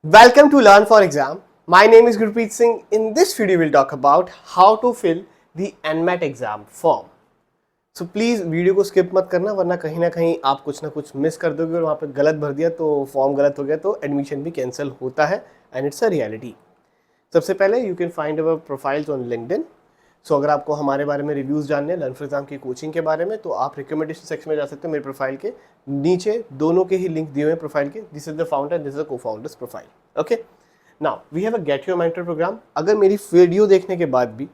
Welcome to Learn for Exam. My name is Gurpreet Singh. In this video, we'll talk about how to fill the NMAT exam form. So please video को skip मत करना, वरना कहीं ना कहीं आप कुछ ना कुछ मिस कर दोगे और वहाँ पे गलत भर दिया तो फॉर्म गलत हो गया तो एडमिशन भी कैंसिल होता है एंड इट्स अ रियलिटी. सबसे पहले you can find our profiles on LinkedIn. सो अगर आपको हमारे बारे में रिव्यूज़ जानने हैं लर्न फॉर एग्जाम की कोचिंग के बारे में तो आप रिकमेंडेशन सेक्शन में जा सकते हो. मेरे प्रोफाइल के नीचे दोनों के ही लिंक दिए हुए हैं प्रोफाइल के. This is the founder, this is the co founder's profile. Okay, now we have a get your mentor programme. अगर मेरी वीडियो देखने के बाद भी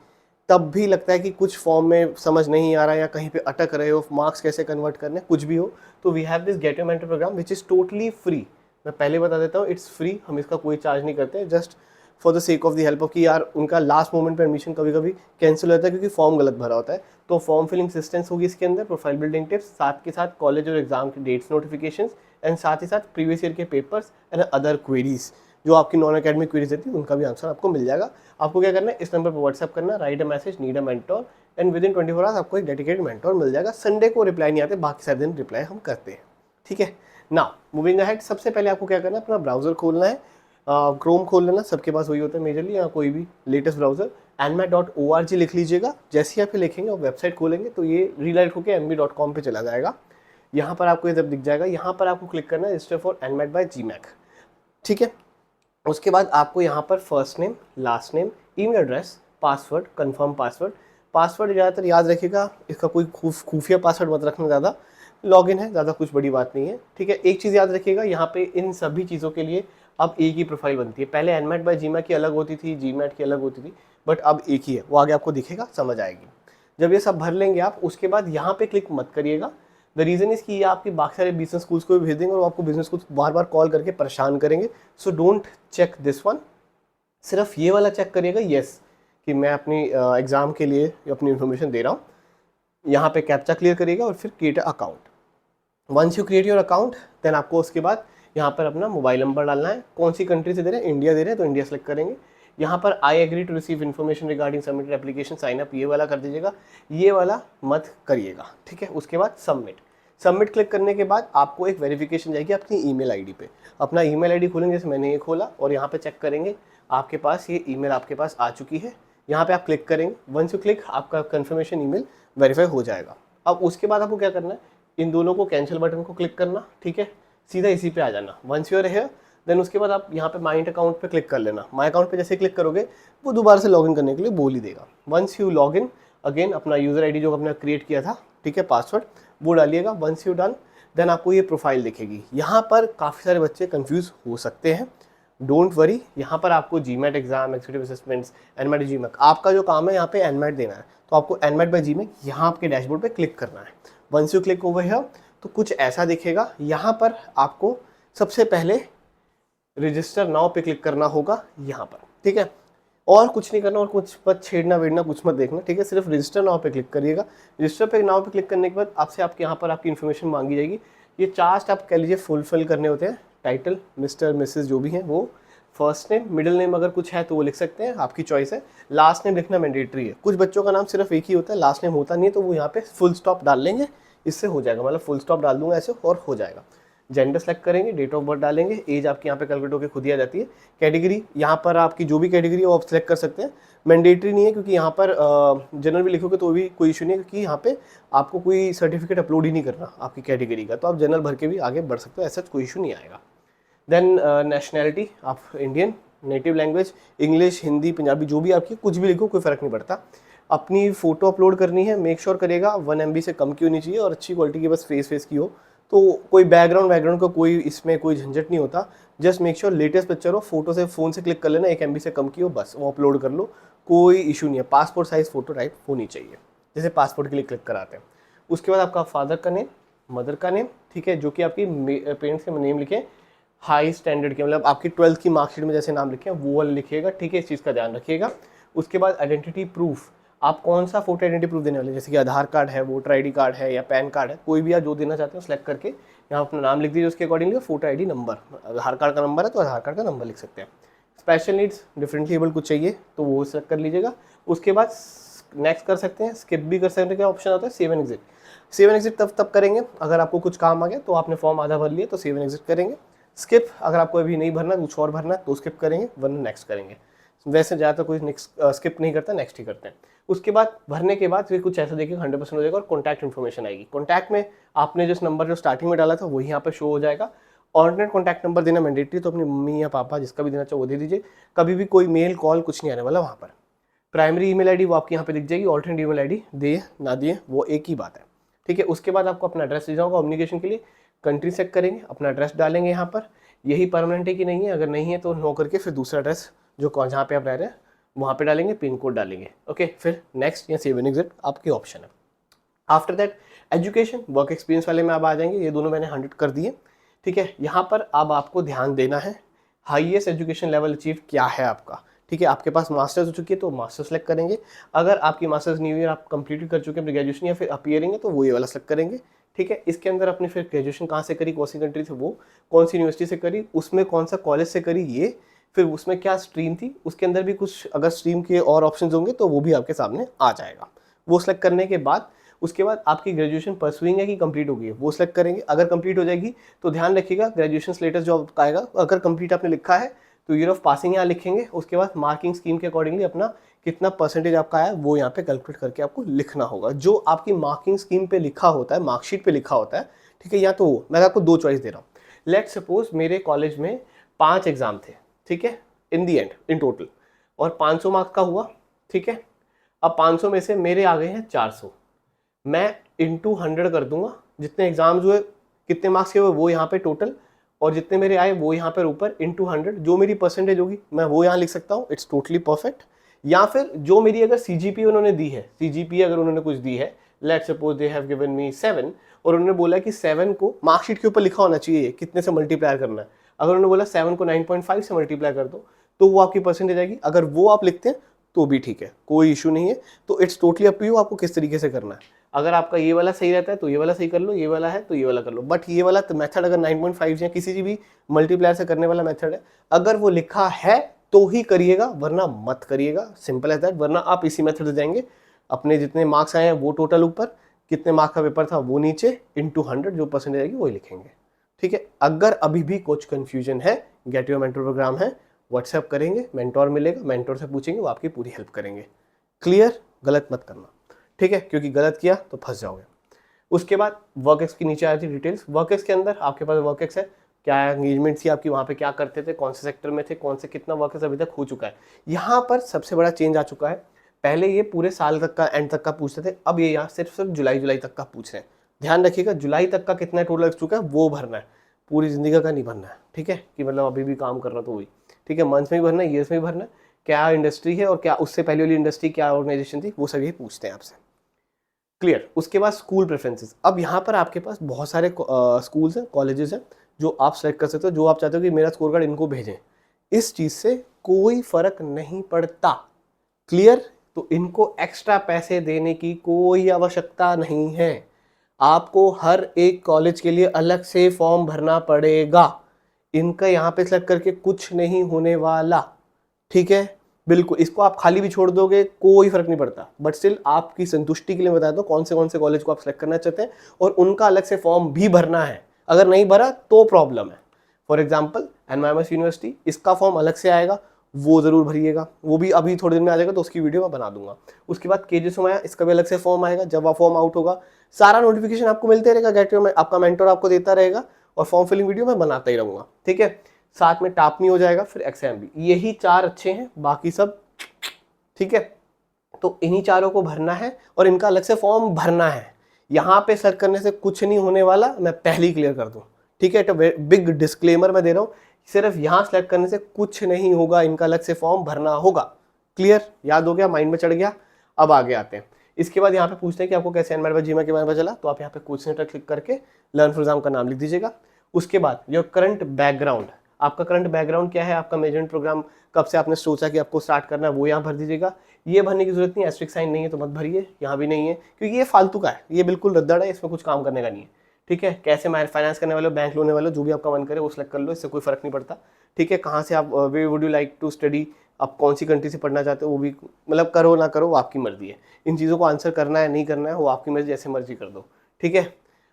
तब भी लगता है कि कुछ फॉर्म में समझ नहीं आ रहा है या कहीं पे अटक रहे हो, मार्क्स कैसे कन्वर्ट करने, कुछ भी हो, तो we have this get your mentor program which is totally free. मैं पहले बता देता हूँ, इट्स फ्री. हम इसका कोई चार्ज नहीं करते, just for the sake of the help of कि यार उनका लास्ट मोमेंट पे एडमिशन कभी कभी कैंसिल होता है क्योंकि फॉर्म गलत भरा होता है. तो फॉर्म फिलिंग असिस्टेंस होगी इसके अंदर, प्रोफाइल बिल्डिंग टिप्स, साथ के साथ कॉलेज और एग्जाम की डेट्स नोटिफिकेशन एंड साथ ही साथ प्रीवियस ईयर के पेपर्स एंड अदर क्वेरीज जो आपकी नॉन अकेडमिक क्वेरीज रहती है उनका भी आंसर आपको मिल जाएगा. आपको क्या करना है, इस नंबर पर व्हाट्सएप करना, right a message, need a mentor and with in 24 hours आपको एक डेडिकेटेड मेंटोर मिल जाएगा. संडे को रिप्लाई नहीं आते, बाकी सारे दिन रिप्लाई हम करते हैं. ठीक है, नाउ मूविंग अहेड. सबसे पहले आपको क्या करना है, अपना ब्राउजर खोलना है. क्रोम खोल लेना, सबके पास वही होता है मेजरली, या कोई भी लेटेस्ट ब्राउजर. nmat.org लिख लीजिएगा. जैसे ही आप लिखेंगे और वेबसाइट खोलेंगे तो ये रीलाइट होकर mb.com पे चला जाएगा. यहाँ पर आपको ये जब दिख जाएगा, यहाँ पर आपको क्लिक करना है register for NMAT by GMAC. ठीक है, उसके बाद आपको यहाँ पर first name, last name, email address, password, confirm password. Password ज़्यादातर याद रखिएगा, इसका कोई खुफिया पासवर्ड मत रखना, ज़्यादा लॉगिन है, ज़्यादा कुछ बड़ी बात नहीं है. ठीक है, एक चीज़ याद रखिएगा, यहाँ पे इन सभी चीज़ों के लिए अब एक ही प्रोफाइल बनती है. पहले NMAT बाय GMAC की अलग होती थी, GMAT की अलग होती थी, बट अब एक ही है. वो आगे आपको दिखेगा, समझ आएगी. जब ये सब भर लेंगे आप, उसके बाद यहाँ पे क्लिक मत करिएगा. द रीज़न इज़ कि ये आपके बाकी सारे बिजनेस स्कूल्स को भी भेज देंगे और आपको बिजनेस स्कूल्स बार बार कॉल करके परेशान करेंगे. So don't check this one. सिर्फ ये वाला चेक करिएगा, येस, कि मैं अपनी एग्ज़ाम के लिए अपनी इन्फॉर्मेशन दे रहा हूँ. यहाँ पे कैप्चा क्लियर करिएगा और फिर create account. Once you create your account then आपको उसके बाद यहाँ पर अपना मोबाइल नंबर डालना है. कौन सी कंट्री से दे रहे हैं, इंडिया दे रहे हैं तो इंडिया सेलेक्ट करेंगे. यहाँ पर I agree to receive information regarding submitted application sign up, ये वाला कर दीजिएगा, ये वाला मत करिएगा. ठीक है, उसके बाद सबमिट. सबमिट क्लिक करने के बाद आपको एक वेरिफिकेशन जाएगी अपनी ईमेल आईडी पे. अपना ईमेल आईडी खोलेंगे, जैसे मैंने ये खोला, और यहाँ पे चेक करेंगे आपके पास ये ईमेल आपके पास आ चुकी है. यहाँ पे आप क्लिक करेंगे, वंस यू क्लिक आपका कंफर्मेशन ईमेल वेरीफाई हो जाएगा. अब उसके बाद आपको क्या करना है, इन दोनों को कैंसिल बटन को क्लिक करना. ठीक है, सीधा इसी पे आ जाना. Once you are here then उसके बाद आप यहाँ पे माई अकाउंट पे क्लिक कर लेना. माई अकाउंट पे जैसे क्लिक करोगे वो दोबारा से लॉगिन करने के लिए बोल ही देगा. Once you log in again, अपना यूज़र आईडी जो आपने क्रिएट किया था, ठीक है, पासवर्ड, वो डालिएगा. वंस यू डन देन आपको ये प्रोफाइल दिखेगी. यहाँ पर काफ़ी सारे बच्चे कंफ्यूज हो सकते हैं, डोंट वरी. यहाँ पर आपको GMAT exam, executive assessments, NMAT GMAC, आपका जो काम है यहाँ पे NMAT देना है, तो आपको NMAT बाय GMAC यहाँ आपके डैशबोर्ड पे क्लिक करना है. Once you click over here तो कुछ ऐसा दिखेगा. यहाँ पर आपको सबसे पहले रजिस्टर नाउ पे क्लिक करना होगा यहाँ पर. ठीक है, और कुछ नहीं करना, और कुछ मत छेड़ना वेड़ना, कुछ मत देखना. ठीक है, सिर्फ रजिस्टर नाउ पे क्लिक करिएगा. रजिस्टर पे नाउ पे क्लिक करने के बाद आपसे आपके यहाँ पर आपकी इन्फॉर्मेशन मांगी जाएगी. ये 4 स्टेप कह लीजिए फुलफिल करने होते हैं. टाइटल, मिस्टर, मिसेस जो भी हैं वो, फर्स्ट नेम, मिडिल नेम अगर कुछ है तो वो लिख सकते हैं, आपकी चॉइस है. लास्ट नेम लिखना मैंडेटरी है. कुछ बच्चों का नाम सिर्फ एक ही होता है, लास्ट नेम होता नहीं है, तो वो यहाँ पे फुल स्टॉप डाल लेंगे, इससे हो जाएगा. मतलब फुल स्टॉप डाल दूंगा ऐसे और हो जाएगा. जेंडर सेलेक्ट करेंगे, डेट ऑफ बर्थ डालेंगे, एज आपकी यहाँ पे कैलकुलेट होकर खुद ही आ जाती है. कैटेगरी, यहाँ पर आपकी जो भी कैटेगरी है वो आप सेलेक्ट कर सकते हैं. मैंडेटरी नहीं है क्योंकि यहाँ पर जनरल भी लिखोगे तो भी कोई इशू नहीं है, क्योंकि यहाँ पे आपको कोई सर्टिफिकेट अपलोड ही नहीं करना आपकी कैटेगरी का, तो आप जनरल भर के भी आगे बढ़ सकते हो, ऐसा कोई इशू नहीं आएगा. देन नेशनैलिटी, आप Indian, native language English, Hindi, Punjabi, जो भी आपकी, कुछ भी लिखो कोई फ़र्क नहीं पड़ता. अपनी फ़ोटो अपलोड करनी है, मेक श्योर करेगा 1 MB से कम की होनी चाहिए और अच्छी क्वालिटी की, बस फेस की हो. तो कोई बैकग्राउंड का कोई इसमें कोई झंझट नहीं होता. Just make sure latest picture हो, फोटो से फ़ोन से क्लिक कर लेना, 1 MB से कम की हो, बस वो अपलोड कर लो, कोई इशू नहीं है. पासपोर्ट साइज़ फ़ोटो टाइप होनी चाहिए, जैसे पासपोर्ट के लिए क्लिक कराते हैं. उसके बाद आपका फादर का नेम, मदर का नेम, ठीक है, जो कि आपकी पेरेंट्स के नेम लिखे हाई स्टैंडर्ड के, मतलब आपकी 12th की मार्कशीट में जैसे नाम लिखे हैं वो वाला लिखिएगा. ठीक है, इस चीज़ का ध्यान रखिएगा. उसके बाद आइडेंटिटी प्रूफ, आप कौन सा फोटो आइडेंटिटी प्रूफ देने वाले हैं, जैसे कि आधार कार्ड है, वोटर ID कार्ड है या पैन कार्ड है, कोई भी आप जो देना चाहते हो सेलेक्ट करके यहाँ अपना नाम लिख दीजिए. उसके अकॉर्डिंगली फोटो ID नंबर, आधार कार्ड का नंबर है तो आधार कार्ड का नंबर लिख सकते हैं. स्पेशल नीड्स, डिफरेंटली एबल कुछ चाहिए तो वो सेलेक्ट कर लीजिएगा. उसके बाद नेक्स्ट कर सकते हैं, स्किप भी कर सकते हैं. क्या ऑप्शन होता है, save and exit. Save and exit तब करेंगे अगर आपको कुछ काम आ गया, तो आपने फॉर्म आधा भर लिया तो सेव एंड एग्जिट करेंगे. स्किप, अगर आपको अभी नहीं भरना कुछ और भरना तो स्किप करेंगे, वरना नेक्स्ट करेंगे। वैसे ज़्यादातर कोई नेक्स्ट स्किप नहीं करता, नेक्स्ट ही करते हैं। उसके बाद भरने के बाद फिर कुछ ऐसा देखिए 100% हो जाएगा और कॉन्टैक्ट इन्फॉर्मेशन आएगी। कॉन्टैक्ट में आपने जिस नंबर जो स्टार्टिंग में डाला था वही यहाँ पे शो हो जाएगा। ऑल्टरनेट कॉन्टैक्ट नंबर देना मैंडेटरी, तो अपनी मम्मी या पापा जिसका भी देना चाहो वो दे दीजिए। कभी भी कोई मेल कॉल कुछ नहीं आने वाला वहाँ पर। प्राइमरी ईमेल आईडी वो आपकी यहाँ पे दिख जाएगी, ऑल्टरनेट ईमेल आईडी दिए ना दिए वो एक ही बात है, ठीक है। उसके बाद आपको अपना एड्रेस दे जाऊँगा कम्युनिकेशन के लिए, कंट्री सेट करेंगे, अपना एड्रेस डालेंगे यहाँ पर, यही परमानेंट है कि नहीं है, अगर नहीं है तो नो करके फिर दूसरा एड्रेस जो जहाँ पे आप रह रहे हैं वहाँ पे डालेंगे, पिन कोड डालेंगे, ओके। फिर नेक्स्ट या सेव एंड एग्जिट आपकी ऑप्शन है। After that education work experience वाले में आप आ जाएंगे, ये दोनों मैंने 100 कर दिए, ठीक है। यहाँ पर अब आपको ध्यान देना है हाईएस्ट एजुकेशन लेवल अचीव क्या है आपका, ठीक है। आपके पास मास्टर्स हो चुकी है तो मास्टर्स सेलेक्ट करेंगे, अगर आपकी मास्टर्स न्यू ईयर आप कंप्लीट कर चुके हैं ग्रेजुएशन या फिर अपीयरिंग है तो वो ये वाला सेलेक्ट करेंगे, ठीक है। इसके अंदर अपनी फिर ग्रेजुएशन कहाँ से करी, कौन सी कंट्री से, वो कौन सी यूनिवर्सिटी से करी, उसमें कौन सा कॉलेज से करी, ये फिर उसमें क्या स्ट्रीम थी, उसके अंदर भी कुछ अगर स्ट्रीम के और ऑप्शन होंगे तो वो भी आपके सामने आ जाएगा। वो सेलेक्ट करने के बाद उसके बाद आपकी ग्रेजुएशन परसुइंग है कि कंप्लीट हो गई है वो सेलेक्ट करेंगे। अगर कंप्लीट हो जाएगी तो ध्यान रखिएगा ग्रेजुएशन स्टेटस जो आपका आएगा, अगर कंप्लीट आपने लिखा है तो ईयर ऑफ पासिंग यहाँ लिखेंगे। उसके बाद मार्किंग स्कीम के अकॉर्डिंगली अपना कितना परसेंटेज आपका आया वो यहाँ पे कैलकुलेट करके आपको लिखना होगा, जो आपकी मार्किंग स्कीम पे लिखा होता है, मार्कशीट पे लिखा होता है, ठीक है। या तो वो मैं आपको दो चॉइस दे रहा हूँ। लेट सपोज मेरे कॉलेज में 5 एग्जाम थे, ठीक है, इन दी एंड इन टोटल, और 500 मार्क्स का हुआ, ठीक है। अब 500 में से मेरे आ गए हैं 400, मैं इंटू 100 कर दूंगा, जितने एग्जाम्स हुए कितने मार्क्स के हुए वो यहाँ पे टोटल, और जितने मेरे आए वो यहाँ पर ऊपर इंटू 100, जो मेरी परसेंटेज होगी मैं वो यहाँ लिख सकता हूँ, इट्स टोटली परफेक्ट। या फिर जो मेरी अगर सीजीपी उन्होंने दी है, सीजीपी अगर उन्होंने कुछ दी है, let suppose they have given me 7 और उन्होंने बोला कि 7 को मार्कशीट के ऊपर लिखा होना चाहिए कितने से मल्टीप्लाई करना है, अगर उन्होंने बोला 7 को 9.5 से मल्टीप्लाई कर दो तो वो आपकी परसेंटेज आएगी। अगर वो आप लिखते हैं तो भी ठीक है, कोई इशू नहीं है। तो it's totally up to you आपको किस तरीके से करना है। अगर आपका ये वाला सही रहता है तो ये वाला सही कर लो, ये वाला है तो ये वाला कर लो, बट ये वाला मेथड अगर 9.5 या किसी भी मल्टीप्लायर से करने वाला मेथड है, अगर वो लिखा है तो ही करिएगा वरना मत करिएगा, सिंपल एज दैट। वरना आप इसी मेथड से जाएंगे, अपने जितने मार्क्स आए हैं वो टोटल ऊपर, कितने मार्क्स का पेपर था वो नीचे, इंटू 100 जो परसेंटेज आएगी वही लिखेंगे, ठीक है। अगर अभी भी कुछ कंफ्यूजन है, गेट योर मेंटर प्रोग्राम है, व्हाट्सएप करेंगे, मेंटोर मिलेगा, मेंटोर से पूछेंगे, वो आपकी पूरी हेल्प करेंगे। क्लियर, गलत मत करना, ठीक है, क्योंकि गलत किया तो फंस जाओगे। उसके बाद वर्कएक्स की नीचे आ जाती है डिटेल्स। वर्कएक्स के अंदर आपके पास वर्कएक्स है, क्या एंगेजमेंट थी आपकी, वहाँ पे क्या करते थे, कौन से सेक्टर में थे, कौन से कितना वर्कएक्स अभी तक हो चुका है। यहाँ पर सबसे बड़ा चेंज आ चुका है, पहले ये पूरे साल तक का एंड तक का पूछते थे, अब ये यहाँ सिर्फ जुलाई तक का पूछ रहे हैं। ध्यान रखिएगा जुलाई तक का कितना टोटल लग चुका है वो भरना है, पूरी जिंदगी का नहीं भरना है, ठीक है, कि मतलब अभी भी काम करना तो वही, ठीक है। मंथ्स में भी भरना है, ईयर्स में भी भरना है, क्या इंडस्ट्री है और क्या उससे पहले वाली इंडस्ट्री क्या ऑर्गेनाइजेशन थी, वो सभी पूछते हैं आपसे। क्लियर। उसके बाद स्कूल प्रेफरेंसेस। अब यहाँ पर आपके पास बहुत सारे स्कूल्स हैं, कॉलेजेस हैं जो आप सेलेक्ट कर सकते हो, जो आप चाहते हो कि मेरा स्कोर कार्ड इनको भेजें, इस चीज़ से कोई फर्क नहीं पड़ता। क्लियर। तो इनको एक्स्ट्रा पैसे देने की कोई आवश्यकता नहीं है, आपको हर एक कॉलेज के लिए अलग से फॉर्म भरना पड़ेगा, इनका यहाँ पे सेलेक्ट करके कुछ नहीं होने वाला, ठीक है। बिल्कुल, इसको आप खाली भी छोड़ दोगे कोई फर्क नहीं पड़ता, बट स्टिल आपकी संतुष्टि के लिए बता दो कौन से कॉलेज को आप सेलेक्ट करना चाहते हैं और उनका अलग से फॉर्म भी भरना है। अगर नहीं भरा तो प्रॉब्लम है। फॉर एग्जाम्पल एनवायरमेंट यूनिवर्सिटी, इसका फॉर्म अलग से आएगा, वो जरूर भरिएगा, वो भी अभी थोड़े दिन में आ जाएगा तो उसकी वीडियो मैं बना दूंगा। उसके बाद केजी सोमाया, इसका भी अलग से फॉर्म आएगा, जब वह फॉर्म आउट होगा सारा नोटिफिकेशन आपको मिलते रहेगा, गेट योर में आपका मेंटर आपको देता रहेगा और फॉर्म फिलिंग वीडियो मैं बनाता ही रहूंगा, ठीक है। साथ में टापनी हो जाएगा, फिर एग्जाम भी, यही 4 अच्छे हैं, बाकी सब ठीक है। तो इन्हीं चारों को भरना है और इनका अलग से फॉर्म भरना है। यहाँ पे सर्च करने से कुछ नहीं होने वाला, मैं पहले ही क्लियर कर दूं, ठीक है। तो बिग डिस्क्लेमर मैं दे रहा हूँ, सिर्फ यहाँ सेलेक्ट करने से कुछ नहीं होगा, इनका अलग से फॉर्म भरना होगा। क्लियर, याद हो गया, माइंड में चढ़ गया। अब आगे आते हैं। इसके बाद यहाँ पे पूछते हैं कि आपको कैसे एनवायरमेंट जीमा के बारे में चला, तो आप यहाँ पे क्वेश्चन पर क्लिक करके लर्न फॉर एग्जाम का नाम लिख दीजिएगा। उसके बाद योर करंट बैकग्राउंड, आपका करंट बैकग्राउंड क्या है, आपका मेजरमेंट प्रोग्राम कब से आपने सोचा कि आपको स्टार्ट करना है वो यहाँ भर दीजिएगा। ये भरने की जरूरत नहीं है, एस्ट्रिक साइन नहीं है तो मत भरिए, यहाँ भी नहीं है क्योंकि ये फालतू का है, ये बिल्कुल रद्दड़ है, इसमें कुछ काम करने का नहीं है, ठीक है। कैसे फाइनेंस करने वाले, बैंक लोने वाले, जो भी आपका मन करे वो सिलेक्ट कर लो, इससे कोई फर्क नहीं पड़ता, ठीक है। कहाँ से आप where would you like to study, आप कौन सी कंट्री से पढ़ना चाहते हो वो भी मतलब करो ना करो वो आपकी मर्जी है। इन चीज़ों को आंसर करना है नहीं करना है वो आपकी मर्जी, जैसे मर्जी कर दो, ठीक है।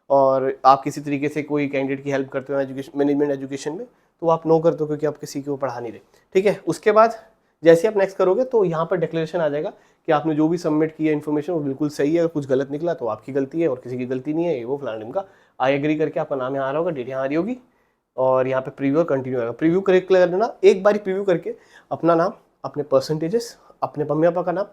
और आप किसी तरीके से कोई कैंडिडेट की हेल्प करते हो एजुकेशन मैनेजमेंट एजुकेशन में, तो आप नो करते हो क्योंकि आप किसी को पढ़ा नहीं रहे, ठीक है। उसके बाद जैसे आप नेक्स्ट करोगे तो यहाँ पर डिक्लेरेशन आ जाएगा कि आपने जो भी सबमिट किया इन्फॉर्मेशन वो बिल्कुल सही है, अगर कुछ गलत निकला तो आपकी गलती है और किसी की गलती नहीं है, ये वो फलाना का आई एग्री करके आपका नाम यहाँ आ रहा होगा, डेट यहाँ आ रही होगी और यहाँ पे प्रीव्यू कंटिन्यू आएगा। प्रीव्यू कर लेना, एक बार प्रीव्यू करके अपना नाम, अपने परसेंटेजेस, अपने मम्मी पापा का नाम,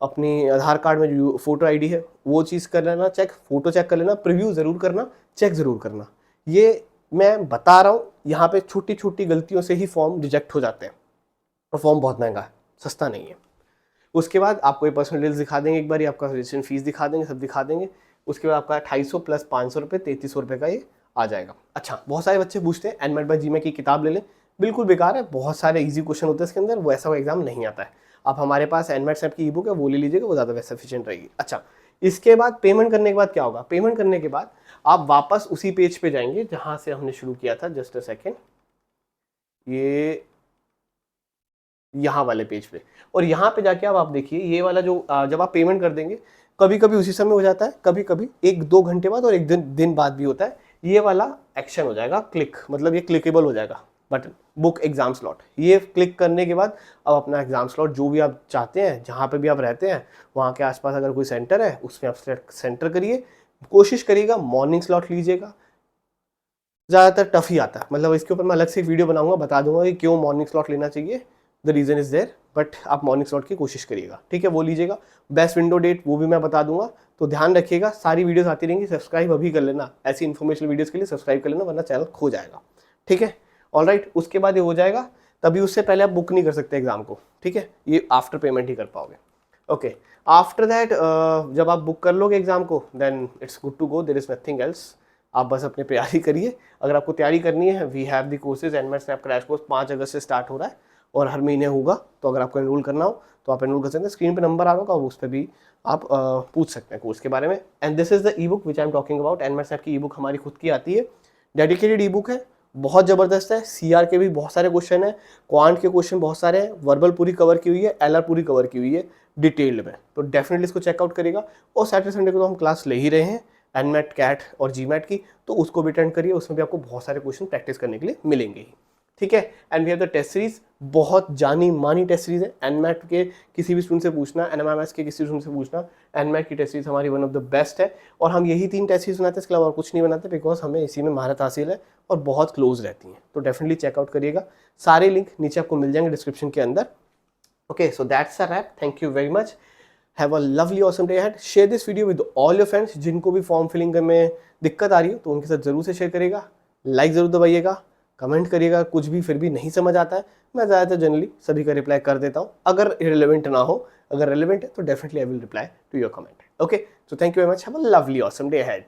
अपनी आधार कार्ड में जो फोटो आईडी है वो चीज़ कर लेना चेक, फोटो चेक कर लेना, प्रीव्यू ज़रूर करना, चेक ज़रूर करना। ये मैं बता रहा हूँ, यहाँ पे छोटी छोटी गलतियों से ही फॉर्म रिजेक्ट हो जाते हैं और फॉर्म बहुत महंगा है, सस्ता नहीं है। उसके बाद आपको ये पर्सनल डिटेल्स दिखा देंगे, एक बार आपका रजिस्ट्रेशन फीस दिखा देंगे, सब दिखा देंगे। उसके बाद आपका 250 प्लस 500 रुपये, 3300 रुपये का ये आ जाएगा। अच्छा, बहुत सारे बच्चे पूछते हैं एनमेट बाय जीमेट की किताब ले लें, बिल्कुल बेकार है, बहुत सारे इजी क्वेश्चन होते हैं इसके अंदर, वो ऐसा कोई एग्जाम नहीं आता है। आप हमारे पास एनमेट सेट की ई बुक है वो ले लीजिएगा, वो ज़्यादा सफिशिएंट रहेगी। अच्छा, इसके बाद पेमेंट करने के बाद क्या होगा, पेमेंट करने के बाद आप वापस उसी पेज पे जाएंगे जहाँ से हमने शुरू किया था, जस्ट अ सेकेंड, ये यहाँ वाले पेज पे, और यहाँ पे जाके आप देखिए ये वाला जो जब आप पेमेंट कर देंगे, कभी कभी उसी समय हो जाता है, कभी कभी 1-2 घंटे बाद और एक दिन बाद भी होता है, ये वाला एक्शन हो जाएगा क्लिक, मतलब ये क्लिकेबल हो जाएगा बटन, बुक एग्जाम स्लॉट। ये क्लिक करने के बाद अब अपना एग्जाम स्लॉट जो भी आप चाहते हैं, जहाँ पे भी आप रहते हैं वहाँ के आसपास अगर कोई सेंटर है उसमें आप सेंटर करिए, कोशिश करिएगा मॉर्निंग स्लॉट लीजिएगा, ज़्यादातर टफ ही आता है, मतलब इसके ऊपर मैं अलग से एक वीडियो बनाऊंगा, बता दूंगा कि क्यों मॉर्निंग स्लॉट लेना चाहिए, the reason is there, but आप मॉर्निंग स्लॉट की कोशिश करिएगा, ठीक है, वो लीजिएगा। बेस्ट विंडो डेट वो भी मैं बता दूंगा, तो ध्यान रखिएगा, सारी वीडियोस आती रहेंगी, सब्सक्राइब अभी कर लेना, ऐसी इन्फॉर्मेशन वीडियोस के लिए सब्सक्राइब कर लेना, वरना चैनल खो जाएगा, ठीक है। ऑलराइट, उसके बाद ये हो जाएगा, तभी उससे पहले आप बुक नहीं कर सकते एग्जाम को, ठीक है, ये आफ्टर पेमेंट ही कर पाओगे। ओके, आफ्टर दैट जब आप बुक कर लोगे एग्जाम को, then it's good to go, there is nothing else, आप बस अपनी तैयारी करिए। अगर आपको तैयारी करनी है, we have the courses, NMAT SNAP crash course 5 अगस्त से स्टार्ट हो रहा है और हर महीने होगा, तो अगर आपको एनरोल करना हो तो आप एनरोल कर सकते हैं, स्क्रीन पे नंबर आ रहा होगा, उस पर भी आप पूछ सकते हैं कोर्स के बारे में। And this is the E book which I am talking about, NMAT snap की ई बुक हमारी खुद की आती है, डेडिकेटेड ई बुक है, बहुत ज़बरदस्त है, सीआर के भी बहुत सारे क्वेश्चन है, क्वांट के क्वेश्चन बहुत सारे हैं, वर्बल पूरी कवर की हुई है, एलआर पूरी कवर की हुई है डिटेल्ड में, तो डेफिनेटली इसको चेकआउट करिएगा। और सैटरडे संडे को तो हम क्लास ले ही रहे हैं एनमेट, कैट और जीमेट की, तो उसको भी अटेंड करिए, उसमें भी आपको बहुत सारे क्वेश्चन प्रैक्टिस करने के लिए मिलेंगे ही, ठीक है। And we have the test series, बहुत जानी मानी टेस्ट सीरीज है, एनमेट के किसी भी स्टूडेंट से पूछना, एनएमएमएस के किसी स्टूडेंट से पूछना, एनमेट की टेस्ट सीरीज हमारी वन ऑफ द बेस्ट है, और हम यही 3 टेस्ट सीरीज बनाते हैं, इसके अलावा और कुछ नहीं बनाते, बिकॉज हमें इसी में महारत हासिल है और बहुत क्लोज रहती हैं, तो डेफिनेटली चेकआउट करिएगा, सारे लिंक नीचे आपको मिल जाएंगे डिस्क्रिप्शन के अंदर। Okay, so that's a wrap, thank you very much, have a lovely awesome day ahead, share this video with all your friends, जिनको भी फॉर्म फिलिंग में दिक्कत आ रही हो तो उनके साथ जरूर से शेयर करिएगा, लाइक ज़रूर दबाइएगा, कमेंट करिएगा, कुछ भी फिर भी नहीं समझ आता है, मैं ज़्यादातर जनरली सभी का रिप्लाई कर देता हूँ, अगर रिलेवेंट ना हो, अगर रिलेवेंट है तो definitely I will reply to your comment. Okay, so thank you very much, have a lovely awesome day ahead.